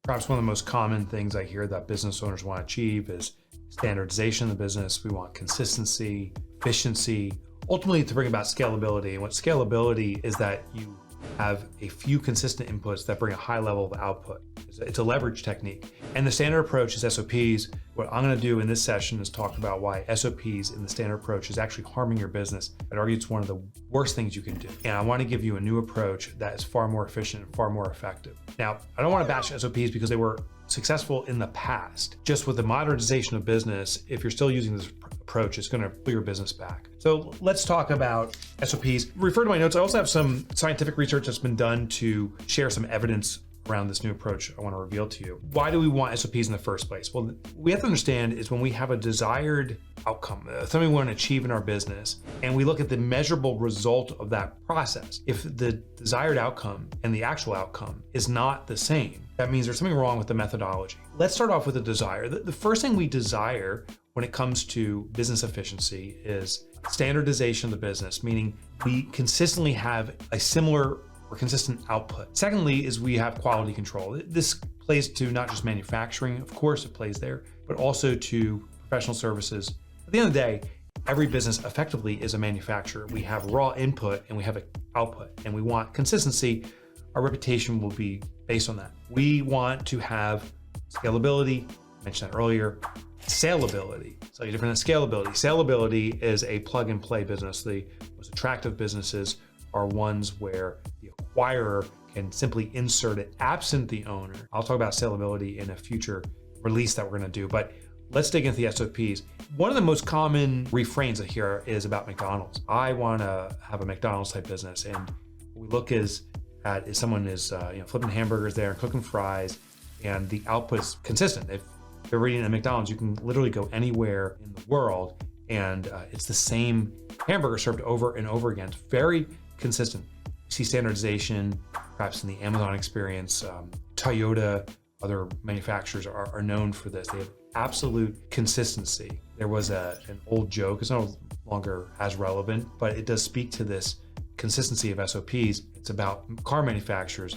Perhaps one of the most common things I hear that business owners want to achieve is standardization in the business. We want consistency, efficiency, ultimately to bring about scalability. And what scalability is that you have a few consistent inputs that bring a high level of output. It's a leverage technique. And the standard approach is SOPs. What I'm going to do in this session is talk about why SOPs in the standard approach is actually harming your business. I'd argue it's one of the worst things you can do. And I want to give you a new approach that is far more efficient and far more effective. Now, I don't want to bash SOPs because they were successful in the past. Just with the modernization of business, if you're still using this approach, it's going to pull your business back. So let's talk about SOPs. Refer to my notes. I also have some scientific research that's been done to share some evidence around this new approach I want to reveal to you. Why do we want SOPs in the first place? Well, what we have to understand is when we have a desired outcome, something we want to achieve in our business, and we look at the measurable result of that process. If the desired outcome and the actual outcome is not the same, that means there's something wrong with the methodology. Let's start off with the desire. The first thing we desire when it comes to business efficiency is standardization of the business, meaning we consistently have a similar or consistent output. Secondly is we have quality control. This plays to not just manufacturing, of course it plays there, but also to professional services. At the end of the day, every business effectively is a manufacturer. We have raw input and we have an output, and we want consistency. Our reputation will be based on that. We want to have scalability, I mentioned that earlier, salability, slightly different than scalability. Salability is a plug and play business. The most attractive businesses are ones where the acquirer can simply insert it absent the owner. I'll talk about salability in a future release that we're going to do, but let's dig into the SOPs. One of the most common refrains I hear is about McDonald's. I want to have a McDonald's type business, and what we look at is someone is flipping hamburgers there and cooking fries, and the output is consistent. If you're eating at McDonald's, you can literally go anywhere in the world, and it's the same hamburger served over and over again. It's very consistent. You see standardization, perhaps in the Amazon experience. Toyota, other manufacturers are known for this. They have absolute consistency. There was an old joke, it's no longer as relevant, but it does speak to this consistency of SOPs. It's about car manufacturers.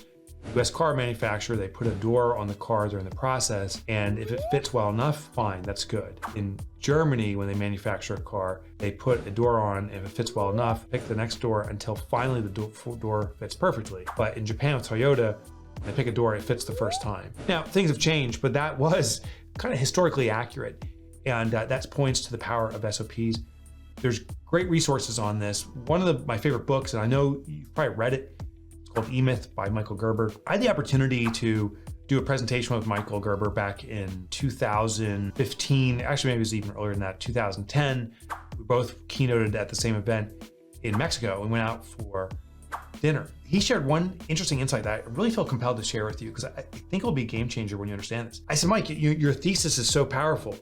US car manufacturer, they put a door on the car during the process, and if it fits well enough, fine, that's good. In Germany, when they manufacture a car, they put a door on, and if it fits well enough, pick the next door until finally the door fits perfectly. But in Japan with Toyota, they pick a door, it fits the first time. Now, things have changed, but that was kind of historically accurate, and that points to the power of SOPs. There's great resources on this. One of my favorite books, and I know you've probably read it, called E-Myth by Michael Gerber. I had the opportunity to do a presentation with Michael Gerber back in 2015. Actually, maybe it was even earlier than that, 2010. We both keynoted at the same event in Mexico and went out for dinner. He shared one interesting insight that I really feel compelled to share with you because I think it'll be a game changer when you understand this. I said, Mike, your thesis is so powerful.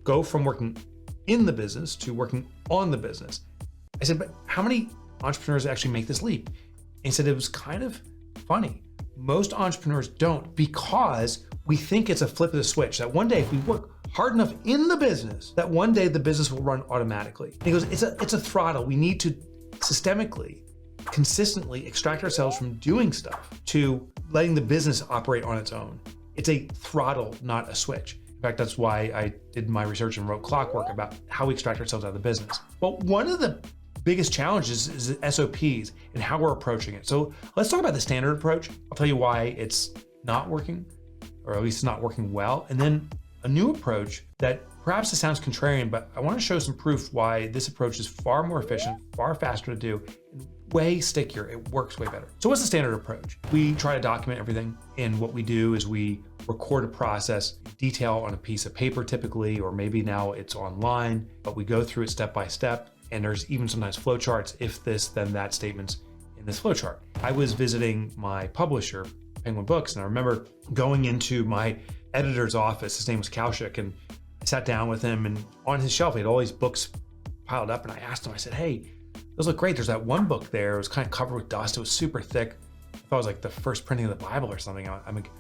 Go from working in the business to working on the business. I said, but how many entrepreneurs actually make this leap? And he said it was kind of funny. Most entrepreneurs don't, because we think it's a flip of the switch, that one day if we work hard enough in the business, that one day the business will run automatically. And he goes, it's a throttle. We need to systemically, consistently extract ourselves from doing stuff to letting the business operate on its own. It's a throttle, not a switch. In fact, that's why I did my research and wrote Clockwork about how we extract ourselves out of the business. But one of the biggest challenges is SOPs and how we're approaching it. So let's talk about the standard approach. I'll tell you why it's not working, or at least not working well. And then a new approach that perhaps it sounds contrarian, but I want to show some proof why this approach is far more efficient, far faster to do, and way stickier. It works way better. So what's the standard approach? We try to document everything. And what we do is we record a process, detail on a piece of paper typically, or maybe now it's online, but we go through it step by step. And there's even sometimes flowcharts, if this, then that statements in this flowchart. I was visiting my publisher, Penguin Books, and I remember going into my editor's office. His name was Kaushik, and I sat down with him, and on his shelf, he had all these books piled up, and I asked him, I said, hey, those look great. There's that one book there. It was kind of covered with dust. It was super thick. I thought it was like the first printing of the Bible or something. I'm like,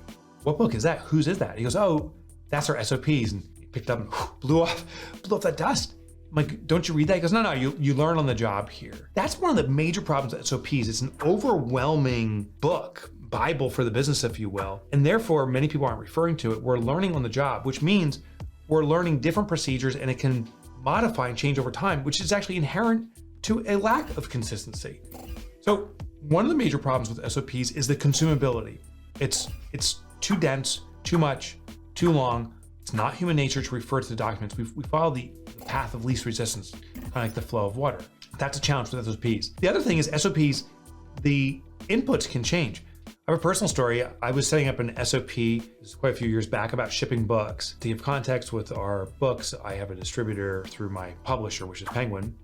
what book is that? Whose is that? He goes, oh, that's our SOPs. And he picked up and blew off that dust. I'm like, don't you read that? He goes, no, you learn on the job here. That's one of the major problems at SOPs. It's an overwhelming book, Bible for the business, if you will. And therefore, many people aren't referring to it. We're learning on the job, which means we're learning different procedures, and it can modify and change over time, which is actually inherent to a lack of consistency. So one of the major problems with SOPs is the consumability. It's too dense, too much, too long. It's not human nature to refer to the documents. We follow the path of least resistance, kind of like the flow of water. That's a challenge with SOPs. The other thing is SOPs, the inputs can change. I have a personal story. I was setting up an SOP, this is quite a few years back, about shipping books. To give context with our books, I have a distributor through my publisher, which is Penguin.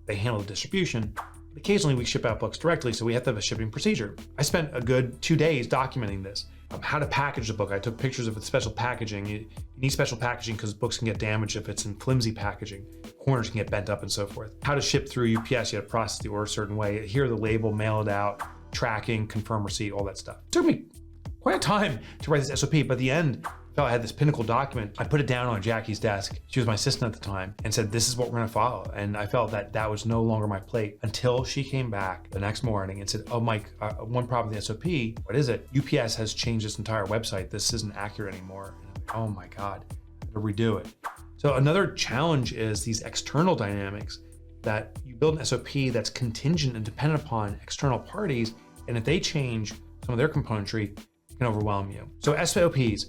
They handle the distribution. Occasionally we ship out books directly, so we have to have a shipping procedure. I spent a good 2 days documenting this. How to package the book. I took pictures of the special packaging. You need special packaging because books can get damaged if it's in flimsy packaging. Corners can get bent up and so forth. How to ship through UPS. You have to process the order a certain way. Adhere the label, mail it out, tracking, confirm receipt, all that stuff. It took me quite a time to write this SOP, but at the end, I felt I had this pinnacle document. I put it down on Jackie's desk. She was my assistant at the time, and said, this is what we're gonna follow. And I felt that that was no longer my plate until she came back the next morning and said, oh, Mike, one problem with the SOP, what is it? UPS has changed this entire website. This isn't accurate anymore. And I'm like, oh my God, I had to redo it. So another challenge is these external dynamics, that you build an SOP that's contingent and dependent upon external parties. And if they change some of their componentry, it can overwhelm you. So SOPs,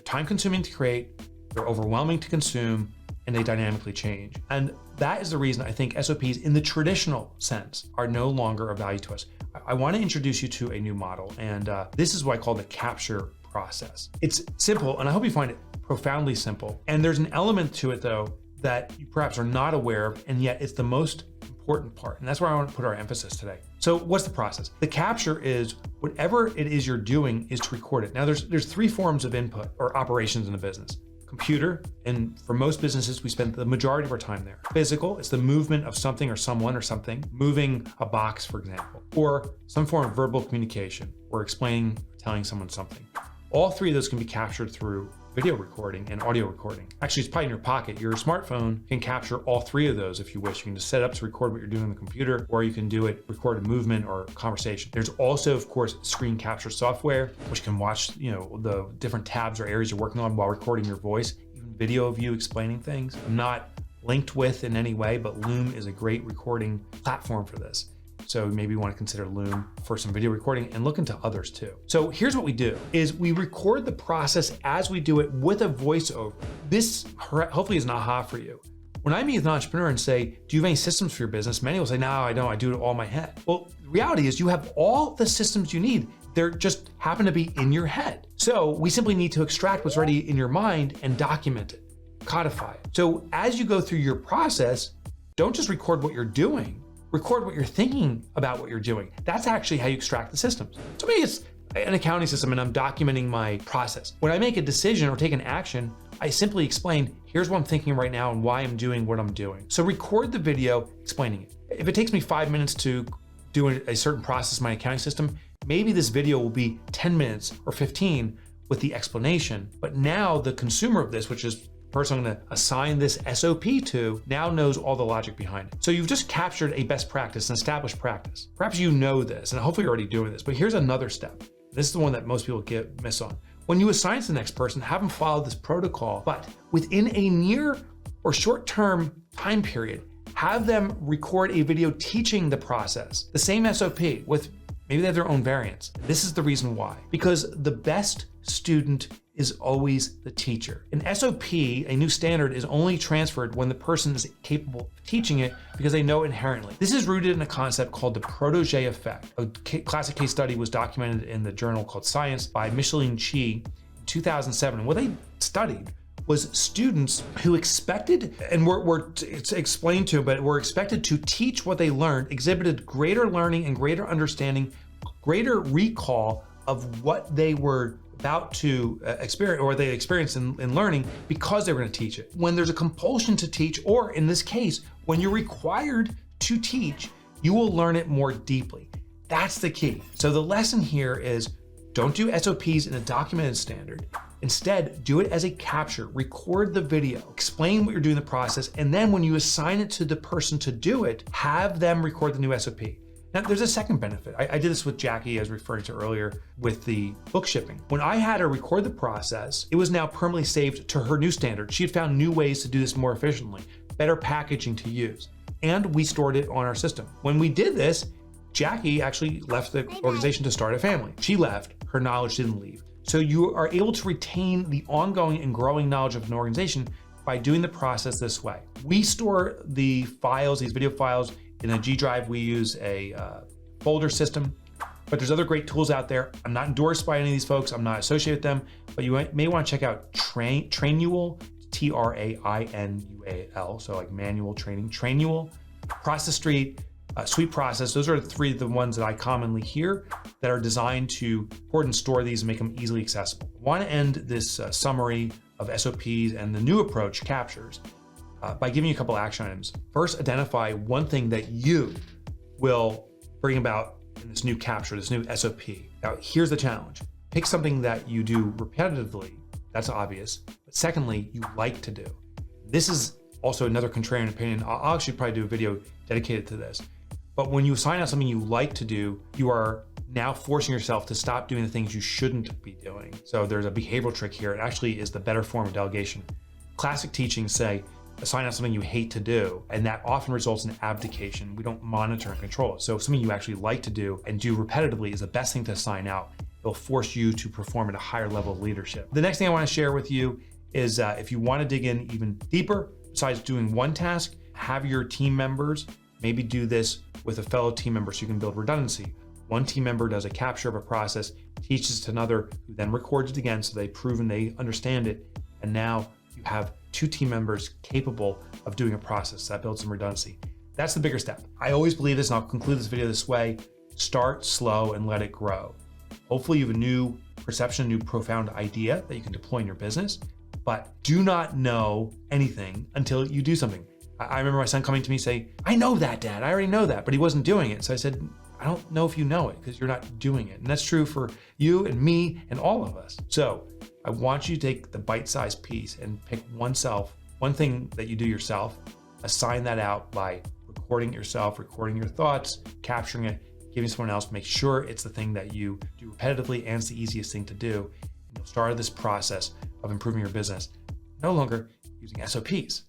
time consuming to create, they're overwhelming to consume, and they dynamically change. And that is the reason I think SOPs in the traditional sense are no longer of value to us. I want to introduce you to a new model, and this is what I call the capture process. It's simple, and I hope you find it profoundly simple. And there's an element to it though that you perhaps are not aware of, and yet it's the most important part. And that's where I want to put our emphasis today. So what's the process? The capture is whatever it is you're doing is to record it. Now there's three forms of input or operations in a business. Computer, and for most businesses, we spend the majority of our time there. Physical, it's the movement of something or someone or something, moving a box, for example, or some form of verbal communication, or explaining, telling someone something. All three of those can be captured through video recording and audio recording. Actually, it's probably in your pocket. Your smartphone can capture all three of those if you wish. You can just set it up to record what you're doing on the computer, or you can do it, record a movement or conversation. There's also, of course, screen capture software, which can watch, the different tabs or areas you're working on while recording your voice, even video of you explaining things. I'm not linked with in any way, but Loom is a great recording platform for this. So maybe you want to consider Loom for some video recording and look into others too. So here's what we do is we record the process as we do it with a voiceover. This hopefully is an aha for you. When I meet with an entrepreneur and say, do you have any systems for your business? Many will say, no, I don't, I do it all in my head. Well, the reality is you have all the systems you need. They're just happen to be in your head. So we simply need to extract what's already in your mind and document it, codify it. So as you go through your process, don't just record what you're doing, record what you're thinking about what you're doing. That's actually how you extract the systems. So maybe it's an accounting system and I'm documenting my process. When I make a decision or take an action, I simply explain, here's what I'm thinking right now and why I'm doing what I'm doing. So record the video explaining it. If it takes me 5 minutes to do a certain process in my accounting system, maybe this video will be 10 minutes or 15 with the explanation. But now the consumer of this, which is person I'm going to assign this SOP to, now knows all the logic behind it. So you've just captured a best practice, an established practice. Perhaps you know this, and hopefully you're already doing this, but here's another step. This is the one that most people miss on. When you assign to the next person, have them follow this protocol, but within a near or short-term time period, have them record a video teaching the process, the same SOP with maybe they have their own variants. This is the reason why. Because the best student is always the teacher. An SOP, a new standard, is only transferred when the person is capable of teaching it because they know it inherently. This is rooted in a concept called the protege effect. A classic case study was documented in the journal called Science by Michalowicz in 2007. And what they studied was students who expected, and it's explained to, but were expected to teach what they learned, exhibited greater learning and greater understanding, greater recall of what they were about to experience or they experienced in learning because they were going to teach it. When there's a compulsion to teach, or in this case, when you're required to teach, you will learn it more deeply. That's the key. So the lesson here is don't do SOPs in a documented standard. Instead, do it as a capture, record the video, explain what you're doing in the process, and then when you assign it to the person to do it, have them record the new SOP. Now, there's a second benefit. I did this with Jackie, as referred to earlier, with the book shipping. When I had her record the process, it was now permanently saved to her new standard. She had found new ways to do this more efficiently, better packaging to use, and we stored it on our system. When we did this, Jackie actually left the organization to start a family. She left, her knowledge didn't leave. So you are able to retain the ongoing and growing knowledge of an organization by doing the process this way. We store the files, these video files, in a G Drive. We use a folder system, but there's other great tools out there. I'm not endorsed by any of these folks. I'm not associated with them, but you may want to check out Trainual, Trainul, so like manual training, Trainual, Process Street, Sweet Process. Those are three of the ones that I commonly hear that are designed to record and store these and make them easily accessible. I want to end this summary of SOPs and the new approach, captures, by giving you a couple action items. First, identify one thing that you will bring about in this new capture, this new SOP. Now, here's the challenge. Pick something that you do repetitively, that's obvious, but secondly, you like to do. This is also another contrarian opinion. I'll actually probably do a video dedicated to this. But when you assign out something you like to do, you are now forcing yourself to stop doing the things you shouldn't be doing. So there's a behavioral trick here. It actually is the better form of delegation. Classic teachings say, assign out something you hate to do, and that often results in abdication. We don't monitor and control it. So something you actually like to do and do repetitively is the best thing to assign out. It'll force you to perform at a higher level of leadership. The next thing I want to share with you is if you want to dig in even deeper, besides doing one task, have your team members maybe do this with a fellow team member so you can build redundancy. One team member does a capture of a process, teaches it to another, who then records it again so they've proven they understand it, and now you have two team members capable of doing a process. That builds some redundancy. That's the bigger step. I always believe this, and I'll conclude this video this way: start slow and let it grow. Hopefully you have a new perception, a new profound idea that you can deploy in your business, but do not know anything until you do something. I remember my son coming to me say, "I know that, Dad, I already know that," but he wasn't doing it. So I said, I don't know if you know it because you're not doing it. And that's true for you and me and all of us. So I want you to take the bite-sized piece and pick one thing that you do yourself, assign that out by recording it yourself, recording your thoughts, capturing it, giving someone else, make sure it's the thing that you do repetitively and it's the easiest thing to do. And you'll start this process of improving your business, no longer using SOPs.